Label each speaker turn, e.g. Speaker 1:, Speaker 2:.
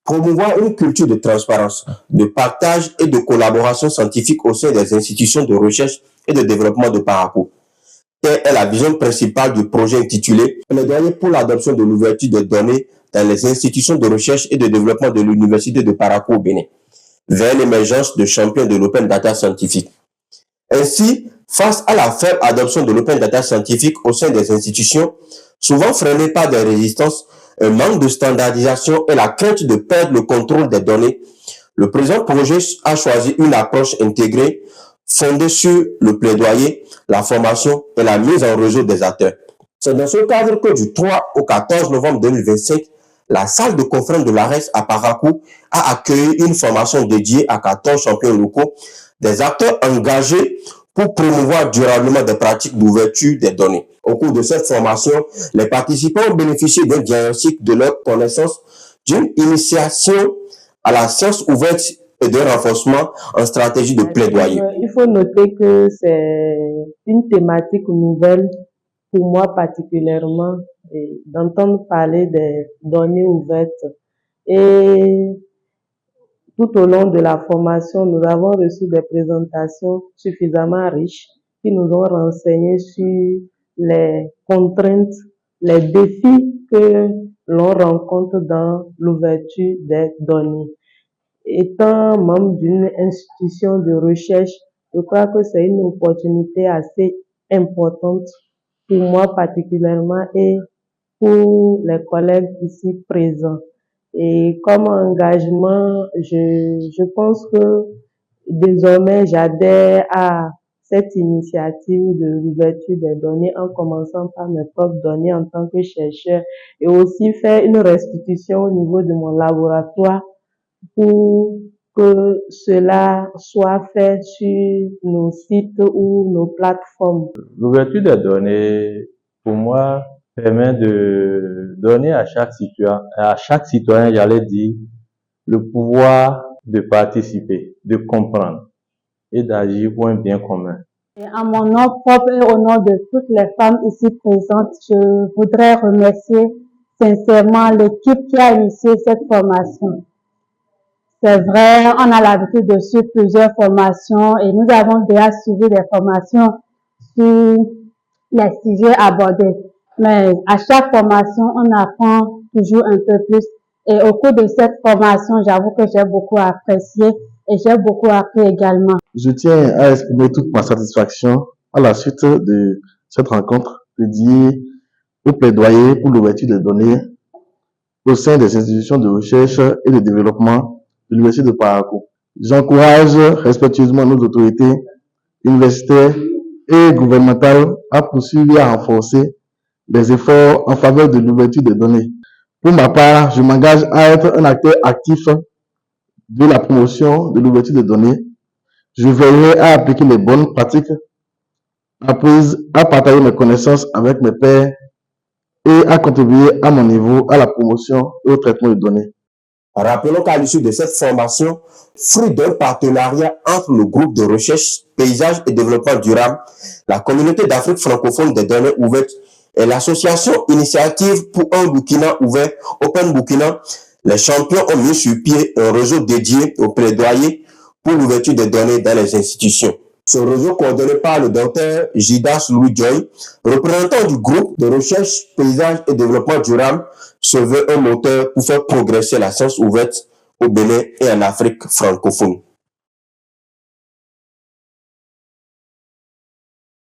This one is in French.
Speaker 1: Promouvoir une culture de transparence, de partage et de collaboration scientifique au sein des institutions de recherche et de développement de Parakou. Telle est la vision principale du projet intitulé Plaidoyer pour l'adoption de l'ouverture des données dans les institutions de recherche et de développement de l'Université de Parakou au Bénin, vers l'émergence de champions de l'open data scientifique. Ainsi, face à la faible adoption de l'open data scientifique au sein des institutions, souvent freinée par des résistances, un manque de standardisation et la crainte de perdre le contrôle des données, le présent projet a choisi une approche intégrée fondée sur le plaidoyer, la formation et la mise en réseau des acteurs. C'est dans ce cadre que du 3 au 14 novembre 2025, la salle de conférence de l'ARES à Parakou a accueilli une formation dédiée à 14 champions locaux, des acteurs engagés pour promouvoir durablement des pratiques d'ouverture des données. Au cours de cette formation, les participants ont bénéficié d'un diagnostic de leur connaissance, d'une initiation à la science ouverte et d'un renforcement en stratégie de plaidoyer.
Speaker 2: Il faut noter que c'est une thématique nouvelle pour moi particulièrement, d'entendre parler des données ouvertes. Et tout au long de la formation, nous avons reçu des présentations suffisamment riches qui nous ont renseigné sur les contraintes, les défis que l'on rencontre dans l'ouverture des données. Étant membre d'une institution de recherche, je crois que c'est une opportunité assez importante pour moi particulièrement et pour les collègues ici présents. Et comme engagement, je pense que désormais j'adhère à cette initiative de l'ouverture des données en commençant par mes propres données en tant que chercheur et aussi faire une restitution au niveau de mon laboratoire pour que cela soit fait sur nos sites ou nos plateformes.
Speaker 3: L'ouverture des données, pour moi, permet de donner à chaque citoyen, j'allais dire, le pouvoir de participer, de comprendre et d'agir pour un bien commun.
Speaker 4: Et à mon nom propre et au nom de toutes les femmes ici présentes, je voudrais remercier sincèrement l'équipe qui a initié cette formation. C'est vrai, on a l'habitude de suivre plusieurs formations et nous avons déjà suivi des formations sur les sujets abordés. Mais à chaque formation, on apprend toujours un peu plus. Et au cours de cette formation, j'avoue que j'ai beaucoup apprécié et j'ai beaucoup appris également.
Speaker 5: Je tiens à exprimer toute ma satisfaction à la suite de cette rencontre dédiée au plaidoyer pour l'ouverture des données au sein des institutions de recherche et de développement de l'Université de Parakou. J'encourage respectueusement nos autorités universitaires et gouvernementales à poursuivre et à renforcer les efforts en faveur de l'ouverture des données. Pour ma part, je m'engage à être un acteur actif de la promotion de l'ouverture des données. Je veillerai à appliquer les bonnes pratiques apprises, à partager mes connaissances avec mes pairs et à contribuer à mon niveau à la promotion et au traitement de données.
Speaker 1: Rappelons qu'à l'issue de cette formation, fruit d'un partenariat entre le groupe de recherche Paysage et Développement Durable, la communauté d'Afrique francophone des données ouvertes et l'association Initiative pour un Burkina ouvert, Open Burkina, les champions ont mis sur pied un réseau dédié au plaidoyer pour l'ouverture des données dans les institutions. Ce réseau coordonné par le docteur Jidas Louis Joy, représentant du groupe de recherche Paysage et Développement Durable, se veut un moteur pour faire progresser la science ouverte au Bénin et en Afrique francophone.